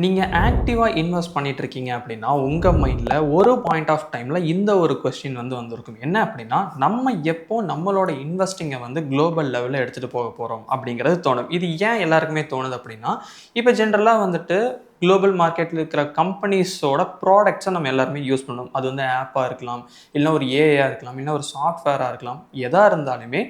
நீங்க ஆக்டிவா இன்வெஸ்ட் பண்ணிட்டு இருக்கீங்க அப்படின்னா, உங்க மைண்ட்ல ஒரு பாயிண்ட் ஆஃப் டைம்ல இந்த ஒரு கொஸ்டின் வந்திருக்கும். என்ன அப்படின்னா, நம்ம எப்போ நம்மளோட இன்வெஸ்டிங்க குளோபல் லெவல்ல எடுத்துட்டு போக போறோம் அப்படிங்கிறது தோணும். இது ஏன் எல்லாருக்குமே தோணுது அப்படின்னா, இப்ப ஜெனரலா குளோபல் மார்க்கெட்ல இருக்கிற கம்பெனிஸோட ப்ராடக்ட்ஸ நம்ம எல்லாருமே யூஸ் பண்ணுவோம். அது ஆப்பா இருக்கலாம், இல்ல ஒரு ஏஐயா இருக்கலாம், இல்ல ஒரு சாஃப்ட்வேரா இருக்கலாம். எதா இருந்தாலுமே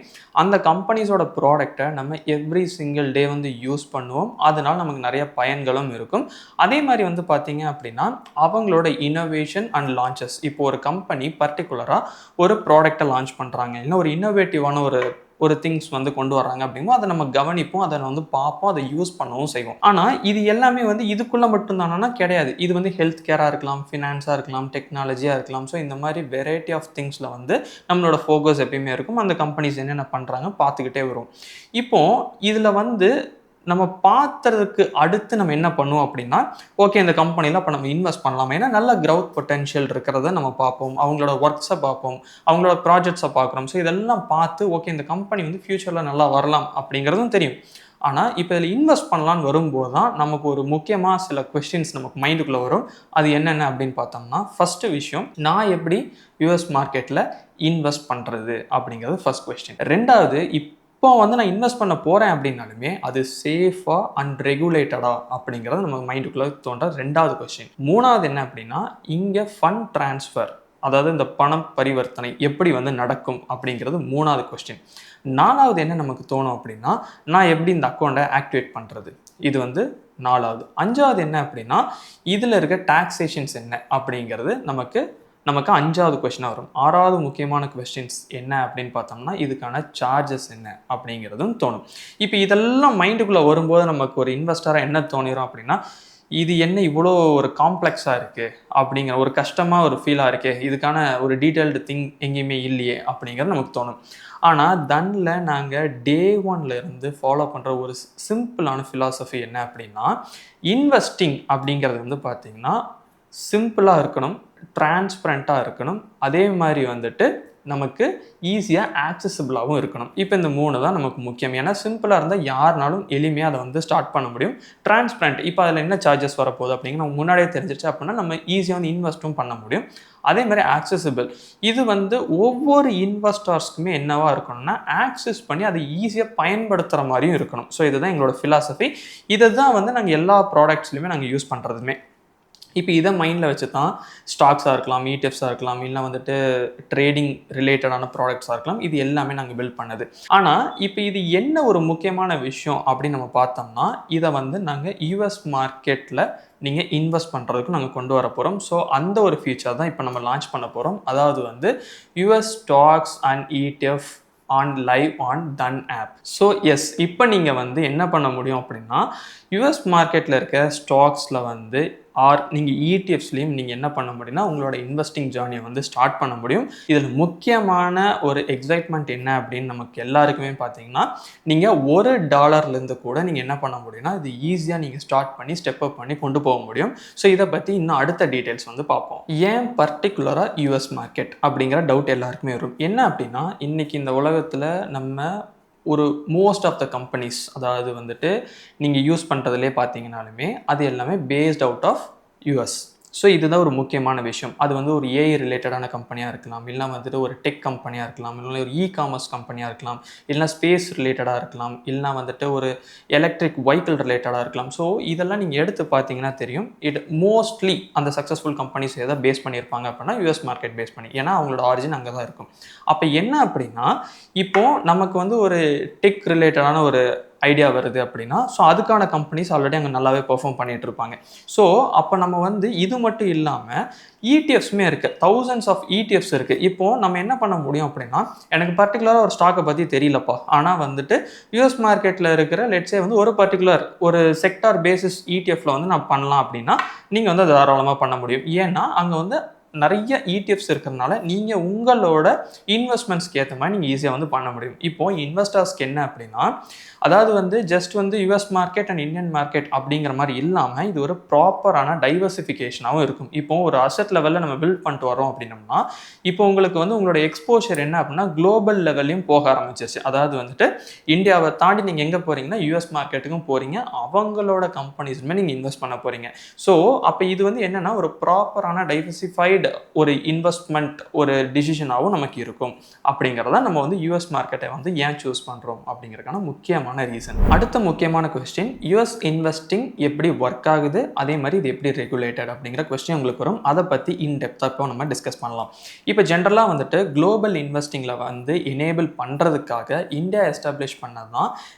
அந்த கம்பெனிஸோட ப்ராடக்ட்ட நம்ம எவ்ரி சிங்கிள் டே யூஸ் பண்ணுவோம். அதனால நமக்கு நெறைய பயன்களும் இருக்கும். அதே மாரி பார்த்தீங்க அப்படின்னா, அவங்களோட இன்னோவேஷன் அண்ட் லான்ச்சஸ் இப்போ ஒரு கம்பெனி பர்ட்டிகுலரா ஒரு ப்ராடக்ட்ட லான்ச் பண்றாங்க. இல்ல ஒரு இன்னோவேட்டிவான ஒரு ஒரு திங்ஸ் கொண்டு வர்றாங்க அப்படிங்கும்போது, அத நம்ம கவனிப்போம். அத பார்ப்போம். அத யூஸ் பண்ணவும் செய்வோம். ஆனா, இது எல்லாமே இதுக்குள்ள மட்டும் தானான்னா கிடையாது. இது ஹெல்த் கேரா இருக்கலாம், ஃபினான்ஸா இருக்கலாம், டெக்னாலஜியா இருக்கலாம். ஸோ இந்த மாரி வெரைட்டி ஆஃப் திங்ஸ்ல நம்மளோட ஃபோக்கஸ் எப்பயுமே இருக்கும். அந்த கம்பெனிஸ் என்னென்ன பண்றாங்க பார்த்துக்கிட்டே வருவோம். இப்போ இதுல நம்ம பார்த்ததுக்கு அடுத்து நம்ம என்ன பண்ணுவோம் அப்படின்னா, ஓகே இந்த கம்பெனில அப்ப நம்ம இன்வெஸ்ட் பண்ணலாமா? ஏன்னா நல்ல கிரவுத் பொட்டன்ஷியல் இருக்கிறத நம்ம பார்ப்போம். அவங்களோட வொர்க்ஸ பார்ப்போம். அவங்களோட ப்ராஜெக்ட்ஸ பார்க்குறோம். ஸோ இதெல்லாம் பார்த்து ஓகே இந்த கம்பெனி ஃபியூச்சர்ல நல்லா வரலாம் அப்படிங்கிறதும் தெரியும். ஆனா, இப்ப இதில இன்வெஸ்ட் பண்ணலான்னு வரும்போது தான் நமக்கு ஒரு முக்கியமா சில கொஸ்டின்ஸ் நமக்கு மைண்டுக்குள்ள வரும். அது என்னென்ன அப்படின்னு பார்த்தோம்னா, ஃபர்ஸ்ட் விஷயம் நான் எப்படி யுஎஸ் மார்க்கெட்ல இன்வெஸ்ட் பண்றது அப்படிங்கிறது ஃபர்ஸ்ட் கொஸ்டின். 2வது இப்போ நான் இன்வெஸ்ட் பண்ண போறேன் அப்படின்னாலுமே, அது சேஃபா அண்ட் ரெகுலேட்டடா அப்படிங்கிறது நம்ம மைண்டுக்குள்ள தோன்ற 2வது கொஸ்டின். 3வது என்ன அப்படின்னா, இங்க ஃபண்ட் ட்ரான்ஸ்ஃபர் அதாவது இந்த பணம் பரிவர்த்தனை எப்படி நடக்கும் அப்படிங்கிறது 3வது கொஸ்டின். 4வது என்ன நமக்கு தோணும் அப்படின்னா, நான் எப்படி இந்த அக்கவுண்ட்ட ஆக்டிவேட் பண்றது? இது 4வது. 5வது என்ன அப்படின்னா, இதுல இருக்க டாக்ஸேஷன்ஸ் என்ன அப்படிங்கிறது நமக்கு நமக்கு 5வது கொஸ்டினா வரும். 6வது முக்கியமான கொஸ்டின்ஸ் என்ன அப்படின்னு பார்த்தோம்னா, இதுக்கான சார்ஜஸ் என்ன அப்படிங்கிறதும் தோணும். இப்ப இதெல்லாம் மைண்டுக்குள்ள வரும்போது நமக்கு ஒரு இன்வெஸ்டரா என்ன தோணிரும் அப்படின்னா, இது என்ன இவ்வளோ ஒரு காம்ப்ளெக்ஸா இருக்கு அப்படிங்கிற ஒரு கஷ்டமா ஒரு ஃபீலா இருக்கே. இதுக்கான ஒரு டீட்டெயில்டு திங் எங்கேயுமே இல்லையே அப்படிங்கிறது நமக்கு தோணும். ஆனா, தன்ல நாங்க டே 1ல இருந்து ஃபாலோ பண்ற ஒரு சிம்பிளான பிலாசபி என்ன அப்படின்னா, இன்வெஸ்டிங் அப்படிங்கிறது பார்த்தீங்கன்னா, சிம்பிளா இருக்கணும், டிரான்ஸ்பரண்டா இருக்கணும். அதே மாரி நமக்கு ஈஸியா ஆக்சஸிபிளாவும் இருக்கணும். இப்ப இந்த 3 தான் நமக்கு முக்கியம். ஏன்னா சிம்பிளா இருந்தா யாருனாலும் எளிமையா அத ஸ்டார்ட் பண்ண முடியும். டிரான்ஸ்பரண்ட் இப்ப அதுல என்ன சார்ஜஸ் வரப்போகுது அப்படிங்கிறது நமக்கு முன்னாடியே தெரிஞ்சிருச்சு அப்படின்னா, நம்ம ஈஸியா இன்வெஸ்ட்டும் பண்ண முடியும். அதே மாரி ஆக்சஸிபிள். இது ஒவ்வொரு இன்வெஸ்டர்ஸ்க்குமே என்னவா இருக்கணும்னா, ஆக்சஸ் பண்ணி அதை ஈஸியா பயன்படுத்துற மாரியும் இருக்கணும். ஸோ இதுதான் எங்களோட பிலாசபி. இத தான் நாங்க எல்லா ப்ராடக்ட்ஸ்லயுமே நாங்க யூஸ் பண்றதுமே. இப்போ இதை மைண்டில் வச்சு தான் ஸ்டாக்ஸாக இருக்கலாம், இடிஎஃப்ஸாக இருக்கலாம், இல்லை ட்ரேடிங் ரிலேட்டடான ப்ராடக்ட்ஸாக இருக்கலாம். இது எல்லாமே நாங்கள் பில்ட் பண்ணது. ஆனால் இப்போ இது என்ன ஒரு முக்கியமான விஷயம் அப்படின்னு நம்ம பார்த்தோம்னா, இதை நாங்கள் யூஎஸ் மார்க்கெட்டில் நீங்கள் இன்வெஸ்ட் பண்ணுறதுக்கு நாங்கள் கொண்டு வர போகிறோம். ஸோ அந்த ஒரு ஃபீச்சர் தான் இப்போ நம்ம லான்ச் பண்ண போகிறோம். அதாவது US stocks and ETF live on the app. So yes இப்போ நீங்கள் என்ன பண்ண முடியும் அப்படின்னா, யூஎஸ் மார்க்கெட்டில் இருக்க ஸ்டாக்ஸில் நீங்கள் இடிஎஃப்ஸ்லையும் நீங்கள் என்ன பண்ண முடியும்னா, உங்களோட இன்வெஸ்டிங் ஜேர்னியை ஸ்டார்ட் பண்ண முடியும். இதில் முக்கியமான ஒரு எக்ஸைட்மெண்ட் என்ன அப்படின்னு நமக்கு எல்லாருக்குமே பார்த்தீங்கன்னா, நீங்கள் $1 கூட நீங்கள் என்ன பண்ண முடியும்னா, இது ஈஸியாக நீங்கள் ஸ்டார்ட் பண்ணி ஸ்டெப் அப் பண்ணி கொண்டு போக முடியும். ஸோ இதை பற்றி இன்னும் அடுத்த டீட்டெயில்ஸ் பார்ப்போம். ஏன் பர்டிகுலராக யூஎஸ் மார்க்கெட் அப்படிங்கிற டவுட் எல்லாருக்குமே வரும். என்ன அப்படின்னா, இன்னைக்கு இந்த உலகத்தில் நம்ம ஒரு மோஸ்ட் ஆஃப் த கம்பெனிஸ் அதாவது நீங்கள் யூஸ் பண்ணுறதுலே பார்த்தீங்கனாலுமே அது எல்லாமே based out of US. So இதுதான் ஒரு முக்கியமான விஷயம். அது ஒரு ஏஐ ரிலேட்டடான கம்பெனியாக இருக்கலாம், இல்லைனா ஒரு டெக் கம்பெனியாக இருக்கலாம், இல்லைனா ஒரு இ-காமர்ஸ் கம்பெனியாக இருக்கலாம், இல்லைனா ஸ்பேஸ் ரிலேட்டடாக இருக்கலாம், இல்லைனா ஒரு எலக்ட்ரிக் வெஹிக்கிள் ரிலேட்டடாக இருக்கலாம். ஸோ இதெல்லாம் நீங்கள் எடுத்து பார்த்தீங்கன்னா தெரியும். மோஸ்ட்லி அந்த சக்ஸஸ்ஃபுல் கம்பெனிஸ் எதை பேஸ் பண்ணியிருப்பாங்க அப்படின்னா, யூஎஸ் மார்க்கெட் பேஸ் பண்ணி. ஏன்னா அவங்களோட ஆரிஜின் அங்கே தான் இருக்கும். அப்போ என்ன அப்படின்னா, இப்போது நமக்கு ஒரு டெக் ரிலேட்டடான ஒரு ஐடியா வருது அப்படின்னா, ஸோ அதுக்கான கம்பெனிஸ் ஆல்ரெடி அங்கே நல்லாவே பெர்ஃபார்ம் பண்ணிட்டு இருப்பாங்க. ஸோ அப்போ நம்ம இது மட்டும் இல்லாமல் இடிஎஃப்ஸுமே இருக்குது. தௌசண்ட்ஸ் ஆஃப் இடிஎஃப்ஸ் இருக்குது. இப்போது நம்ம என்ன பண்ண முடியும் அப்படின்னா, எனக்கு பர்டிகுலராக ஒரு ஸ்டாக்கை பற்றி தெரியலப்பா, ஆனால் யூஎஸ் மார்க்கெட்டில் இருக்கிற லெட்ஸே ஒரு பர்டிகுலர் ஒரு செக்டார் பேசிஸ் இடிஎஃப்ல நான் பண்ணலாம் அப்படின்னா, நீங்கள் அதை தாராளமாக பண்ண முடியும். ஏன்னா அங்கே நிறைய இடிஎஃப்ஸ் இருக்கிறதுனால நீங்கள் உங்களோட இன்வெஸ்ட்மெண்ட்ஸ்க்கு ஏற்ற மாதிரி நீங்கள் ஈஸியாக வந்து பண்ண முடியும். இப்போது இன்வெஸ்டர்ஸ்க்கு என்ன அப்படின்னா, அதாவது வந்து ஜஸ்ட் வந்து US market and Indian market அப்படிங்கிற மாதிரி இல்லாமல் இது ஒரு ப்ராப்பரான டைவர்சிஃபிகேஷனாகவும் இருக்கும். இப்போ ஒரு அசெட் லெவலில் நம்ம பில்ட் பண்ணிட்டு வரோம் அப்படின்னம்னா, இப்போ உங்களுக்கு வந்து உங்களோட எக்ஸ்போஷர் என்ன அப்படின்னா குளோபல் லெவல்லையும் போக ஆரம்பிச்சிருச்சு. அதாவது வந்துட்டு இந்தியாவை தாண்டி நீங்கள் எங்கே போகிறீங்கன்னா யூஎஸ் மார்க்கெட்டுக்கும் போகிறீங்க, அவங்களோட கம்பெனிஸுமே நீங்கள் இன்வெஸ்ட் பண்ண போகிறீங்க. ஸோ அப்போ இது வந்து என்னென்னா ஒரு ப்ராப்பரான டைவர்சிஃபைடு ஒரு இன்வெஸ்ட்மெண்ட் ஒரு டிசிஷனாகவும் நமக்கு இருக்கும். அப்படிங்கிறத நம்ம வந்து யூஎஸ் மார்க்கெட்டை வந்து ஏன் சூஸ் பண்ணுறோம் அப்படிங்கிறதுக்கான முக்கியமான ரீசன். அடுத்த முக்கியமான கொஸ்டின், யூஎஸ் இன்வெஸ்டிங் எப்படி ஒர்க் ஆகுது, அதே மாதிரி இது எப்படி ரெகுலேட்டட் அப்படிங்கிற கொஸ்டின் உங்களுக்கு வரும். அதை பற்றி இன்டெப்த்தாக இப்போ நம்ம டிஸ்கஸ் பண்ணலாம். இப்போ ஜென்ரலாக வந்துட்டு குளோபல் இன்வெஸ்டிங்கில் வந்து எனேபிள் பண்ணுறதுக்காக இந்தியா எஸ்டாப்ளிஷ் பண்ணது தான்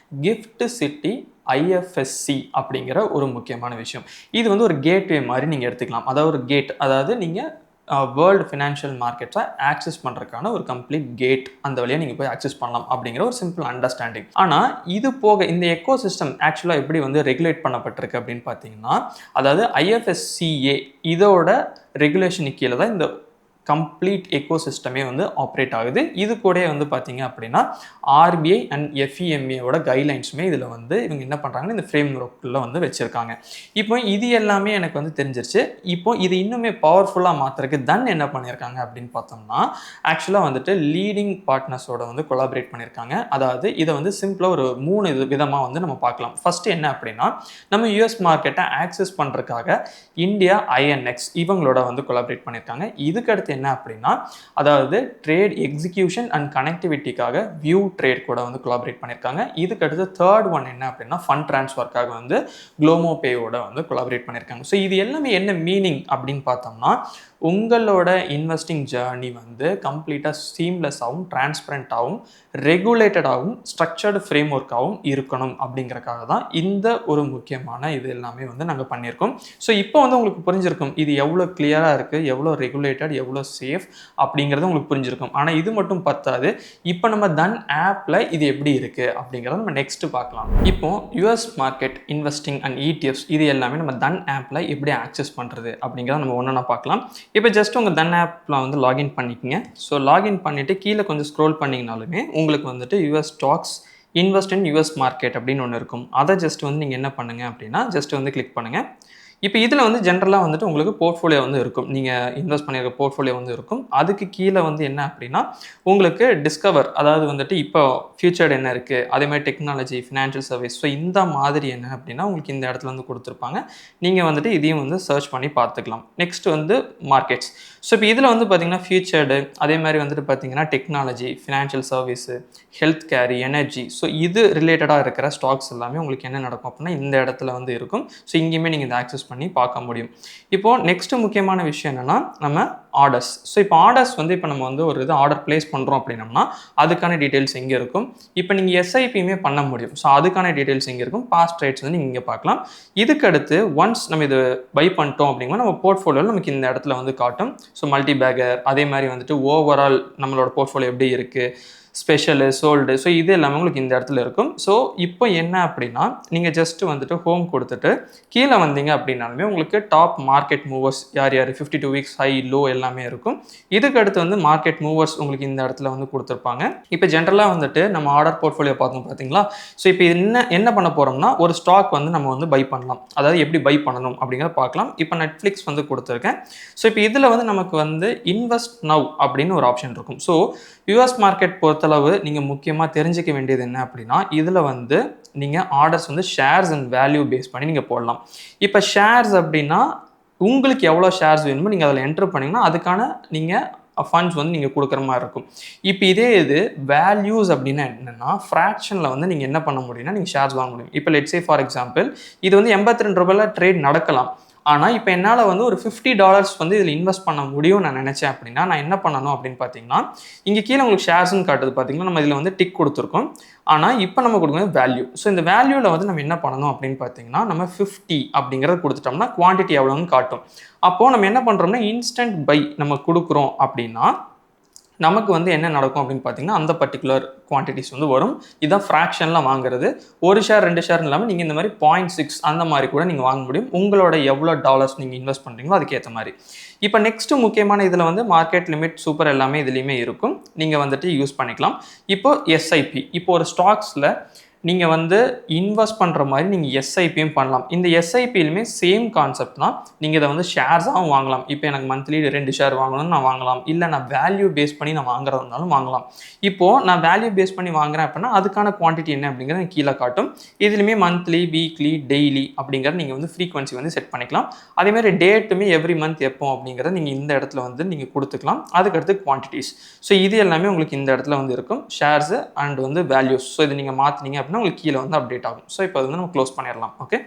கிஃப்ட் சிட்டி ஐஎஃப்எஸ்சி அப்படிங்கிற ஒரு முக்கியமான விஷயம். இது வந்து ஒரு கேட்வே மாதிரி நீங்கள் எடுத்துக்கலாம். அதாவது ஒரு கேட், அதாவது நீங்கள் வேர்ல்டு ஃபினான்ஷியல் மார்க்கெட்ஸை ஆக்சஸ் பண்ணுறதுக்கான ஒரு கம்ப்ளீட் கேட், அந்த வழியாக நீங்கள் போய் ஆக்சஸ் பண்ணலாம் அப்படிங்கிற ஒரு சிம்பிள் அண்டர்ஸ்டாண்டிங். ஆனால் இது போக இந்த எக்கோ சிஸ்டம் ஆக்சுவலாக எப்படி வந்து ரெகுலேட் பண்ணப்பட்டிருக்கு அப்படின்னு பார்த்தீங்கன்னா, அதாவது ஐஎஃப்எஸ்சிஏ இதோட ரெகுலேஷனுக்கு கீழே தான் இந்த கம்ப்ளீட் எக்கோ சிஸ்டமே வந்து ஆப்ரேட் ஆகுது. இது கூட வந்து பார்த்தீங்க அப்படின்னா ஆர்பிஐ அண்ட் எஃப்இஎம்ஏவோட கைட்லைன்ஸுமே இதில் வந்து இவங்க என்ன பண்ணுறாங்கன்னா இந்த ஃப்ரேம் ஒர்க்கில் வந்து வச்சுருக்காங்க. இப்போ இது எல்லாமே எனக்கு வந்து தெரிஞ்சிருச்சு. இப்போ இது இன்னுமே பவர்ஃபுல்லாக மாற்றுறதுக்கு தன் என்ன பண்ணியிருக்காங்க அப்படின்னு பார்த்தோம்னா, ஆக்சுவலாக வந்துட்டு லீடிங் பார்ட்னர்ஸோட வந்து கொலாபரேட் பண்ணியிருக்காங்க. அதாவது இதை வந்து சிம்பிளாக ஒரு 3 விதமாக வந்து நம்ம பார்க்கலாம். ஃபஸ்ட்டு என்ன அப்படின்னா, நம்ம யூஎஸ் மார்க்கெட்டை ஆக்சஸ் பண்ணுறதுக்காக இந்தியா ஐஎன்எக்ஸ் இவங்களோட வந்து கொலாபரேட் பண்ணியிருக்காங்க. இதுக்கடுத்து என்ன அப்படின்னா, அதாவது ட்ரேட் எக்ஸிகியூஷன் அண்ட் கனெக்டிவிட்டிக்காக வியூ ட்ரேட் கூட வந்து கொலாபரேட் பண்ணியிருக்காங்க. இதுக்கு அடுத்து தேர்ட் ஒன் என்ன அப்படின்னா, ஃபண்ட் ட்ரான்ஸ்ஃபர்க்காக வந்து குளோமோ பேயோட வந்து கொலாபரேட் பண்ணியிருக்காங்க. ஸோ இது எல்லாமே என்ன மீனிங் அப்படின்னு பார்த்தோம்னா, உங்களோட இன்வெஸ்டிங் ஜேர்னி வந்து கம்ப்ளீட்டாக சீம்லெஸ்ஸாகவும் டிரான்ஸ்பரண்டாகவும் ரெகுலேட்டடாகவும் ஸ்ட்ரக்சர்டு ஃப்ரேம் ஒர்க்காகவும் இருக்கணும் அப்படிங்கிறக்காக தான் இந்த ஒரு முக்கியமான இது எல்லாமே வந்து நாங்கள் பண்ணியிருக்கோம். ஸோ இப்போ வந்து உங்களுக்கு புரிஞ்சிருக்கும் இது எவ்வளோ கிளியராக இருக்குது, எவ்வளோ ரெகுலேட்டட், எவ்வளோ சேஃப் அப்படிங்கிறது உங்களுக்கு புரிஞ்சிருக்கும். ஆனால் இது மட்டும் பத்தாது. இப்போ நம்ம தன் ஆப்பில் இது எப்படி இருக்குது அப்படிங்கிறத நம்ம நெக்ஸ்ட் பார்க்கலாம். இப்போ US market investing and ETFs இது எல்லாமே நம்ம தன் ஆப்பில் எப்படி ஆக்சஸ் பண்ணுறது அப்படிங்கிறத நம்ம ஒன்றா பார்க்கலாம். இப்போ ஜஸ்ட் உங்கள் தன் ஆப்பில் வந்து லாகின் பண்ணிக்கோங்க. ஸோ லாகின் பண்ணிவிட்டு கீழே கொஞ்சம் ஸ்க்ரோல் பண்ணிங்கனாலுமே உங்களுக்கு வந்துட்டு US stocks invest in US market அப்படின்னு ஒன்று இருக்கும். அதை ஜஸ்ட் வந்து நீங்கள் என்ன பண்ணுங்கள் அப்படின்னா ஜஸ்ட் வந்து கிளிக் பண்ணுங்கள். இப்போ இதில் வந்து ஜென்ரலாக வந்துட்டு உங்களுக்கு போர்ட்ஃபோலியோ வந்து இருக்கும். நீங்கள் இன்வெஸ்ட் பண்ணியிருக்க போர்ட்ஃபோலியோ வந்து இருக்கும். அதுக்கு கீழே வந்து என்ன அப்படின்னா உங்களுக்கு டிஸ்கவர், அதாவது வந்துட்டு இப்போ ஃபியூச்சர்டு என்ன இருக்குது, அதேமாதிரி டெக்னாலஜி, ஃபினான்ஷியல் சர்வீஸ், ஸோ இந்த மாதிரி என்ன அப்படின்னா உங்களுக்கு இந்த இடத்துல வந்து கொடுத்துருப்பாங்க. நீங்கள் வந்துட்டு இதையும் வந்து சர்ச் பண்ணி பார்த்துக்கலாம். நெக்ஸ்ட் வந்து மார்க்கெட்ஸ். ஸோ இப்போ இதில் வந்து பார்த்திங்கன்னா ஃபியூச்சர்டு, அதே மாதிரி வந்துட்டு பார்த்திங்கன்னா technology, financial service, health care, energy, so இது ரிலேட்டடாக இருக்கிற ஸ்டாக்ஸ் எல்லாமே உங்களுக்கு என்ன நடக்கும் அப்படின்னா இந்த இடத்துல வந்து இருக்கும். ஸோ இங்கேயுமே நீங்கள் இந்த ஆக்சஸ் பண்ணி பார்க்க முடியும். இப்போது நெக்ஸ்ட் முக்கியமான விஷயம் என்னென்னா நம்ம ஆர்டர்ஸ். ஸோ இப்போ ஆர்டர்ஸ் வந்து இப்போ நம்ம வந்து ஒரு இது ஆர்டர் பிளேஸ் பண்ணுறோம் அப்படின்னம்னா அதுக்கான டீட்டெயில்ஸ் எங்கே இருக்கும். இப்போ நீங்கள் எஸ்ஐபியுமே பண்ண முடியும். ஸோ அதுக்கான டீட்டெயில்ஸ் எங்கே இருக்கும், பாஸ்ட் ரைட்ஸ் வந்து நீங்கள் இங்கே பார்க்கலாம். இதுக்கடுத்து ஒன்ஸ் நம்ம இது பை பண்ணிட்டோம் அப்படின்னா நம்ம போர்ட்ஃபோலியோவில் நமக்கு இந்த இடத்துல வந்து காட்டும். ஸோ மல்டி பேக்கர், அதே மாதிரி வந்துட்டு ஓவரால் நம்மளோட போர்ட்ஃபோலியோ எப்படி இருக்குது, ஸ்பெஷலு, சோல்டு, ஸோ இது எல்லாமே உங்களுக்கு இந்த இடத்துல இருக்கும். ஸோ இப்போ என்ன அப்படின்னா நீங்கள் ஜஸ்ட்டு வந்துட்டு ஹோம் கொடுத்துட்டு கீழே வந்தீங்க அப்படின்னாலுமே உங்களுக்கு டாப் மார்க்கெட் மூவர்ஸ் யார் யார் 52 வீக்ஸ் ஹை லோ எல்லாமே இருக்கும். இதுக்கு அடுத்து வந்து மார்க்கெட் மூவர்ஸ் உங்களுக்கு இந்த இடத்துல வந்து கொடுத்துருப்பாங்க. இப்போ ஜென்ரலாக வந்துட்டு நம்ம ஆர்டர் போர்ட்ஃபோலியோ பார்த்தோம் பார்த்தீங்களா. ஸோ இப்போ என்ன பண்ண போகிறோம்னா ஒரு ஸ்டாக் வந்து நம்ம வந்து பை பண்ணலாம். அதாவது எப்படி பை பண்ணணும் அப்படிங்கிறத பார்க்கலாம். இப்போ நெட்ஃப்ளிக்ஸ் வந்து கொடுத்துருக்கேன். ஸோ இப்போ இதில் வந்து நமக்கு வந்து இன்வெஸ்ட் நவ் அப்படின்னு ஒரு ஆப்ஷன் இருக்கும். ஸோ யூஎஸ் மார்க்கெட் பொறுத்தளவு நீங்கள் முக்கியமாக தெரிஞ்சிக்க வேண்டியது என்ன அப்படின்னா இதில் வந்து நீங்கள் ஆர்டர்ஸ் வந்து ஷேர்ஸ் அண்ட் வேல்யூ பேஸ் பண்ணி நீங்கள் போடலாம். இப்போ ஷேர்ஸ் அப்படின்னா உங்களுக்கு எவ்வளோ ஷேர்ஸ் வேணுமோ நீங்கள் அதில் என்ட்ரு பண்ணிங்கன்னா அதுக்கான நீங்கள் ஃபண்ட்ஸ் வந்து நீங்கள் கொடுக்குற மாதிரி இருக்கும். இப்போ இதே இது வேல்யூஸ் அப்படின்னா என்னென்னா ஃப்ராக்ஷனில் வந்து நீங்கள் என்ன பண்ண முடியும்னா நீங்கள் ஷேர்ஸ் வாங்க முடியும். இப்போ லெட்ஸ் சே ஃபார் எக்ஸாம்பிள் இது வந்து 82 ரூபாயில் ட்ரேட் நடக்கலாம். ஆனால் இப்போ என்னால் வந்து ஒரு $50 வந்து இதில் இன்வெஸ்ட் பண்ண முடியும்னு நான் நினச்சேன் அப்படின்னா நான் என்ன பண்ணணும் அப்படின்னு பார்த்தீங்கன்னா இங்கே கீழே உங்களுக்கு ஷேர்ஸ்ன்னு காட்டுது பார்த்தீங்கன்னா நம்ம இதில் வந்து டிக் கொடுத்துருக்கோம். ஆனால் இப்போ நம்ம கொடுக்குறது வேல்யூ. ஸோ இந்த வேல்யூவில் வந்து நம்ம என்ன பண்ணணும் அப்படின்னு பார்த்தீங்கன்னா நம்ம 50 அப்படிங்கிறத கொடுத்துட்டோம்னா குவான்டிட்டி எவ்வளோன்னு காட்டும். அப்போது நம்ம என்ன பண்ணுறோம்னா இன்ஸ்டன்ட் பை நம்ம கொடுக்குறோம் அப்படின்னா நமக்கு வந்து என்ன நடக்கும் அப்படின்னு பார்த்தீங்கன்னா அந்த பர்டிகுலர் குவான்டிட்டிஸ் வந்து வரும். இதான் ஃப்ராக்ஷனில் வாங்குறது. ஒரு ஷேர் 2 ஷேர் இல்லாமல் நீங்கள் இந்த மாதிரி 0.6 அந்த மாதிரி கூட நீங்கள் வாங்க முடியும். உங்களோட எவ்வளோ டாலர்ஸ் நீங்கள் இன்வெஸ்ட் பண்ணுறீங்களோ அதுக்கேற்ற மாதிரி. இப்போ நெக்ஸ்ட்டு முக்கியமான இதில் வந்து மார்க்கெட் லிமிட் சூப்பர் எல்லாமே இதுலேயுமே இருக்கும். நீங்கள் வந்துட்டு யூஸ் பண்ணிக்கலாம். இப்போ எஸ்ஐபி, இப்போ ஒரு ஸ்டாக்ஸில் நீங்கள் வந்து இன்வெஸ்ட் பண்ணுற மாதிரி நீங்கள் எஸ்ஐபியும் பண்ணலாம். இந்த எஸ்ஐபியிலுமே சேம் கான்செப்ட் தான். நீங்கள் இதை வந்து ஷேர்ஸாகவும் வாங்கலாம். இப்போ எனக்கு மந்த்லி 2 ஷேர் வாங்கணும்னு நான் வாங்கலாம். இல்லை நான் வேல்யூ பேஸ் பண்ணி நான் வாங்குறதா இருந்தாலும் வாங்கலாம். இப்போது நான் வேல்யூ பேஸ் பண்ணி வாங்குறேன் அப்படின்னா அதுக்கான குவான்டிட்டி என்ன அப்படிங்கிறத கீழே காட்டும். இதுலையுமே மந்த்லி, வீக்லி, டெய்லி அப்படிங்கிறத நீங்கள் வந்து ஃப்ரீக்வன்சி வந்து செட் பண்ணிக்கலாம். அதேமாதிரி டேட்டுமே எவ்ரி மந்த் எப்போ அப்படிங்கிறத நீங்கள் இந்த இடத்துல வந்து நீங்கள் கொடுத்துக்கலாம். அதுக்கடுத்து குவான்டிட்டிஸ். ஸோ இது எல்லாமே உங்களுக்கு இந்த இடத்துல வந்து இருக்கும். ஷேர்ஸு அண்ட் வந்து வேல்யூஸ். ஸோ இது நீங்கள் மாற்றினீங்க உங்களுக்கு கீழே வந்து அப்டேட் ஆகும். ஸோ இப்போ வந்து நம்ம க்ளோஸ் பண்ணிடலாம். ஓகே,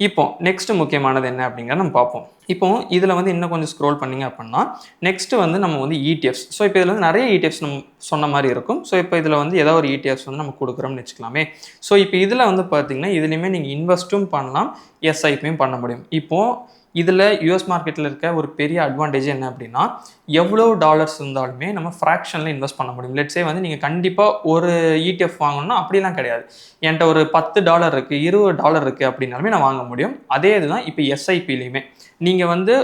இப்போ நெக்ஸ்ட் முக்கியமானது என்ன அப்படிங்கிறத நம்ம பார்ப்போம். இப்போ இதில் வந்து இன்னும் கொஞ்சம் ஸ்க்ரோல் பண்ணிங்க அப்படின்னா நெக்ஸ்ட்டு வந்து நம்ம வந்து இடிஎஃப்ஸ். ஸோ இப்போ இதில் வந்து நிறைய இடிஎஃப்ஸ் நம்ம சொன்ன மாதிரி இருக்கும். ஸோ இப்போ இதில் வந்து ஏதாவது ஒரு இடிஎஃப்ஸ் வந்து நம்ம கொடுக்குறோம்னு வச்சுக்கலாமே. ஸோ இப்போ இதில் வந்து பார்த்தீங்கன்னா இதுலேயுமே நீங்கள் இன்வெஸ்ட்டும் பண்ணலாம், எஸ்ஐபியும் பண்ண முடியும். இப்போது இதில் யூஎஸ் மார்க்கெட்டில் இருக்க ஒரு பெரிய அட்வான்டேஜ் என்ன அப்படின்னா எவ்வளோ டாலர்ஸ் இருந்தாலுமே நம்ம ஃப்ராக்ஷனில் இன்வெஸ்ட் பண்ண முடியும். லெட்ஸே வந்து நீங்கள் கண்டிப்பாக ஒரு இடிஎஃப் வாங்கணும்னா அப்படிலாம் கிடையாது. என்கிட்ட ஒரு $10 இருக்குது, $20 இருக்குது அப்படின்னாலுமே நான் வாங்க முடியும். அதே இதுதான் இப்போ எஸ்ஐபிலையுமே. நீங்கள் வந்து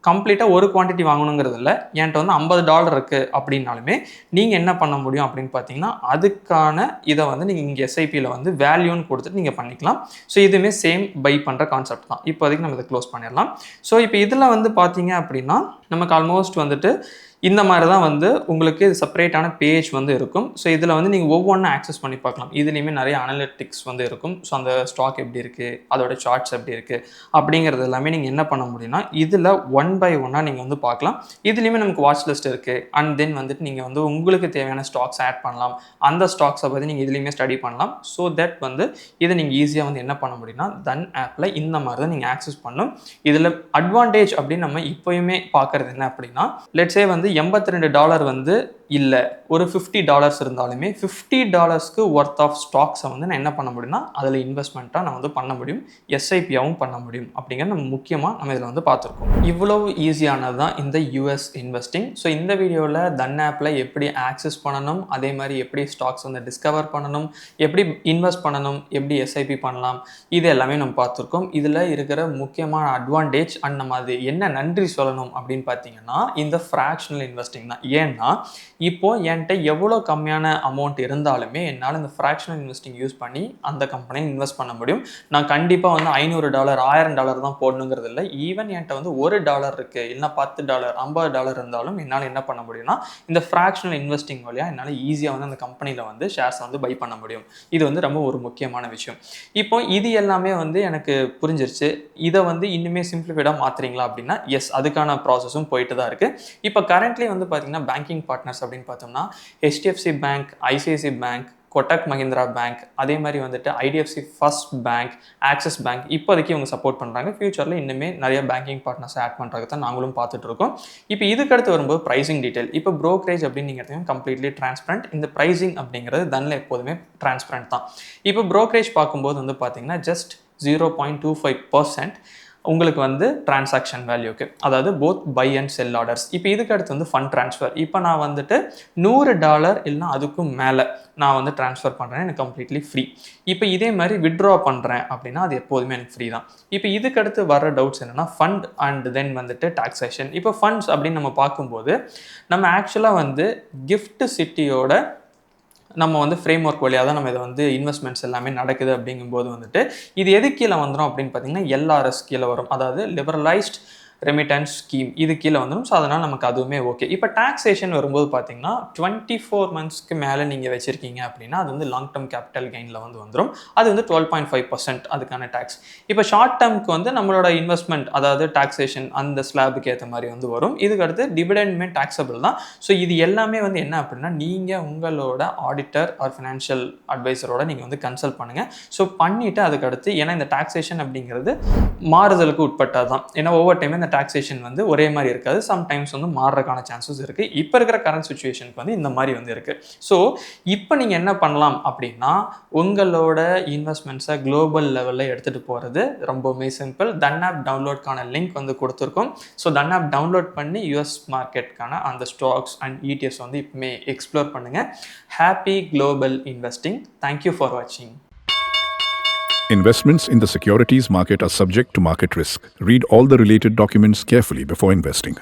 கம்ப்ளீட்டாக ஒரு குவான்டிட்டி வாங்கணுங்கிறது இல்லை. என்கிட்ட வந்து $50 இருக்குது அப்படின்னாலுமே நீங்கள் என்ன பண்ண முடியும் அப்படின்னு பார்த்தீங்கன்னா அதுக்கான இதை வந்து நீங்கள் இங்கே எஸ்ஐபியில் வந்து வேல்யூன்னு கொடுத்துட்டு நீங்கள் பண்ணிக்கலாம். ஸோ இதுவுமே சேம் பை பண்ணுற கான்செப்ட் தான். இப்போதைக்கு நம்ம இதை க்ளோஸ் பண்ணிடலாம். ஸோ இப்போ இதில் வந்து பார்த்தீங்க அப்படின்னா நமக்கு ஆல்மோஸ்ட் வந்துட்டு இந்த மாதிரி தான் வந்து உங்களுக்கு செப்பரேட்டான பேஜ் வந்து இருக்கும். ஸோ இதில் வந்து நீங்கள் ஒவ்வொன்றும் ஆக்சஸ் பண்ணி பார்க்கலாம். இதுலேயுமே நிறைய அனலிட்டிக்ஸ் வந்து இருக்கும். ஸோ அந்த ஸ்டாக் எப்படி இருக்குது, அதோட சார்ட்ஸ் எப்படி இருக்குது அப்படிங்கிறது எல்லாமே நீங்கள் என்ன பண்ண முடியும்னா இதில் 1 by 1 நீங்கள் வந்து பார்க்கலாம். இதுலேயுமே நமக்கு வாட்ச் லிஸ்ட் இருக்குது. அண்ட் தென் வந்துட்டு நீங்கள் வந்து உங்களுக்கு தேவையான ஸ்டாக்ஸ் ஆட் பண்ணலாம். அந்த ஸ்டாக்ஸை பற்றி நீங்கள் இதுலேயுமே ஸ்டடி பண்ணலாம். ஸோ தட் வந்து இதை நீங்கள் ஈஸியாக வந்து என்ன பண்ண முடியும்னா தன் ஆப்பில் இந்த மாதிரி தான் நீங்கள் ஆக்சஸ் பண்ணணும். இதில் அட்வான்டேஜ் அப்படின்னு நம்ம இப்போயுமே பார்க்குறது என்ன அப்படின்னா லெட்ஸே வந்து $82 வந்து இல்லை, ஒரு $50 இருந்தாலுமே $50க்கு ஒர்த் ஆஃப் ஸ்டாக்ஸை வந்து நான் என்ன பண்ண முடியும்னா அதில் இன்வெஸ்ட்மெண்ட்டாக நான் வந்து பண்ண முடியும், எஸ்ஐபியாகவும் பண்ண முடியும் அப்படிங்கிறது நம்ம முக்கியமாக நம்ம இதில் வந்து பார்த்துருக்கோம். இவ்வளவு ஈஸியானது தான் இந்த யூஎஸ் இன்வெஸ்டிங். ஸோ இந்த வீடியோவில் தன் ஆப்பில் எப்படி ஆக்சஸ் பண்ணணும், அதே மாதிரி எப்படி ஸ்டாக்ஸ் வந்து டிஸ்கவர் பண்ணணும், எப்படி இன்வெஸ்ட் பண்ணணும், எப்படி எஸ்ஐபி பண்ணலாம், இது எல்லாமே நம்ம பார்த்துருக்கோம். இதில் இருக்கிற முக்கியமான அட்வான்டேஜ் அண்ட் நம்ம அது என்ன நன்றி சொல்லணும் அப்படின்னு பார்த்தீங்கன்னா இந்த ஃப்ராக்ஷனல் இன்வெஸ்டிங் தான். ஏன்னா இப்போது என்கிட்ட எவ்வளோ கம்மியான அமௌண்ட் இருந்தாலுமே என்னால் இந்த ஃப்ராக்ஷனல் இன்வெஸ்டிங் யூஸ் பண்ணி அந்த கம்பெனியை இன்வெஸ்ட் பண்ண முடியும். நான் கண்டிப்பாக வந்து $500 $1000 தான் போடணுங்கிறது இல்லை. ஈவன் என்கிட்ட வந்து $1 இருக்குது, இல்லைனா $10 $50 இருந்தாலும் என்னால் என்ன பண்ண முடியும்னா இந்த ஃப்ராக்ஷனல் இன்வெஸ்டிங் வழியாக என்னால் ஈஸியாக வந்து அந்த கம்பெனியில் வந்து ஷேர்ஸ் வந்து பை பண்ண முடியும். இது வந்து ரொம்ப ஒரு முக்கியமான விஷயம். இப்போ இது எல்லாமே வந்து எனக்கு புரிஞ்சிருச்சு. இதை வந்து இன்னுமே சிம்பிளிஃபைடாக மாற்றுறீங்களா அப்படின்னா எஸ், அதுக்கான ப்ராசஸும் போயிட்டு தான் இருக்குது. இப்போ கரண்ட்லி வந்து பார்த்தீங்கன்னா பேங்கிங் பார்ட்னர்ஸ் அப்படின்னு பார்த்தோம்னா HDFC bank, ICICI bank, Kotak Mahindra bank, அதே மாதிரி வந்துட்டு IDFC first bank, axis bank இப்போதைக்கு இவங்க சப்போர்ட் பண்ணுறாங்க. ஃபியூச்சரில் இன்னுமே நிறைய பேங்கிங் பார்ட்னர்ஸ் ஆட் பண்ணுறதுக்கு தான் நாங்களும் பார்த்துட்டு இருக்கோம். இப்போ இதுக்கடுத்து வரும்போது ப்ரைசிங் டீட்டெயில். இப்போ ப்ரோக்கரேஜ் அப்படின்னு நீங்கள் எடுத்தீங்கன்னா கம்ப்ளீட்லி டிரான்ஸ்பரண்ட். இந்த ப்ரைசிங் அப்படிங்கிறது தன்னில் எப்போதுமே டிரான்ஸ்பரண்ட் தான். இப்போ ப்ரோக்கரேஜ் பார்க்கும்போது வந்து பார்த்தீங்கன்னா ஜஸ்ட் 0.25% உங்களுக்கு வந்து டிரான்சாக்ஷன் வேல்யூக்கு, அதாவது both buy and sell orders. இப்போ இதுக்கு அடுத்து வந்து ஃபண்ட் ட்ரான்ஸ்ஃபர். இப்போ நான் வந்துட்டு $100 இல்லைனா அதுக்கும் மேலே நான் வந்து ட்ரான்ஸ்ஃபர் பண்ணுறேன், எனக்கு கம்ப்ளீட்லி ஃப்ரீ. இப்போ இதே மாதிரி வித்ட்ரா பண்ணுறேன் அப்படின்னா அது எப்போதுமே எனக்கு ஃப்ரீ தான். இப்போ இதுக்கடுத்து வர டவுட்ஸ் என்னென்னா ஃபண்ட் அண்ட் தென் வந்துட்டு டாக்ஸேஷன். இப்போ ஃபண்ட்ஸ் அப்படின்னு நம்ம பார்க்கும்போது நம்ம ஆக்சுவலாக வந்து கிஃப்ட் சிட்டியோட நம்ம வந்து ஃப்ரேம் ஒர்க் வழியாக தான் நம்ம இதை வந்து இன்வெஸ்ட்மெண்ட்ஸ் எல்லாமே நடக்குது. அப்படிங்கும்போது வந்துட்டு இது எது கீழே வந்துடும் அப்படின்னு பார்த்தீங்கன்னா LRS கீழே வரும், அதாவது லிபரலைஸ்ட் ரெமிட்டன்ஸ் ஸ்கீம். இது கீழே வந்துடும். ஸோ அதனால் நமக்கு அதுவுமே ஓகே. இப்போ டாக்ஸேஷன் வரும்போது பார்த்தீங்கன்னா 24 monthsக்கு மேலே நீங்கள் வச்சுருக்கீங்க அப்படின்னா அது வந்து லாங் டேர்ம் கேபிட்டல் கெயினில் வந்து வந்துடும். அது வந்து 12.5% அதுக்கான டேக்ஸ். இப்போ ஷார்ட் டேர்முக்கு வந்து நம்மளோட இன்வெஸ்ட்மெண்ட், அதாவது டாக்ஸேஷன் அந்த ஸ்லாபுக்கு ஏற்ற மாதிரி வந்து வரும். இதுக்கு அடுத்து டிவிடெண்ட்மே டாக்ஸபிள் தான். ஸோ இது எல்லாமே வந்து என்ன அப்படின்னா நீங்கள் உங்களோட ஆடிட்டர் ஆர் ஃபினான்ஷியல் அட்வைசரோட நீங்கள் வந்து கன்சல்ட் பண்ணுங்கள். ஸோ பண்ணிவிட்டு அதுக்கடுத்து, ஏன்னா இந்த டாக்ஸேஷன் அப்படிங்கிறது மாறுதலுக்கு உட்பட்டது தான். ஏன்னா ஒவ்வொரு டைமே இந்த இந்த டாக்ஸேஷன் வந்து ஒரே மாதிரி இருக்காது. சம்டைம்ஸ் வந்து மாறுறதுக்கான சான்சஸ் இருக்குது. இப்போ இருக்கிற கரண்ட் சுச்சுவேஷனுக்கு வந்து இந்த மாதிரி வந்து இருக்குது. ஸோ இப்போ நீங்கள் என்ன பண்ணலாம் அப்படின்னா, உங்களோட இன்வெஸ்ட்மெண்ட்ஸை குளோபல் லெவலில் எடுத்துகிட்டு போகிறது ரொம்பவுமே சிம்பிள். தன் ஆப் டவுன்லோட்கான லிங்க் வந்து கொடுத்துருக்கோம். ஸோ தன் ஆப் டவுன்லோட் பண்ணி யூஎஸ் மார்க்கெட்டுக்கான அந்த ஸ்டாக்ஸ் அண்ட் இடிஎஃப்ஸ் வந்து இப்போமே எக்ஸ்ப்ளோர் பண்ணுங்கள். Happy global investing. Thank you for வாட்சிங். Investments in the securities market are subject to market risk. Read all the related documents carefully before investing.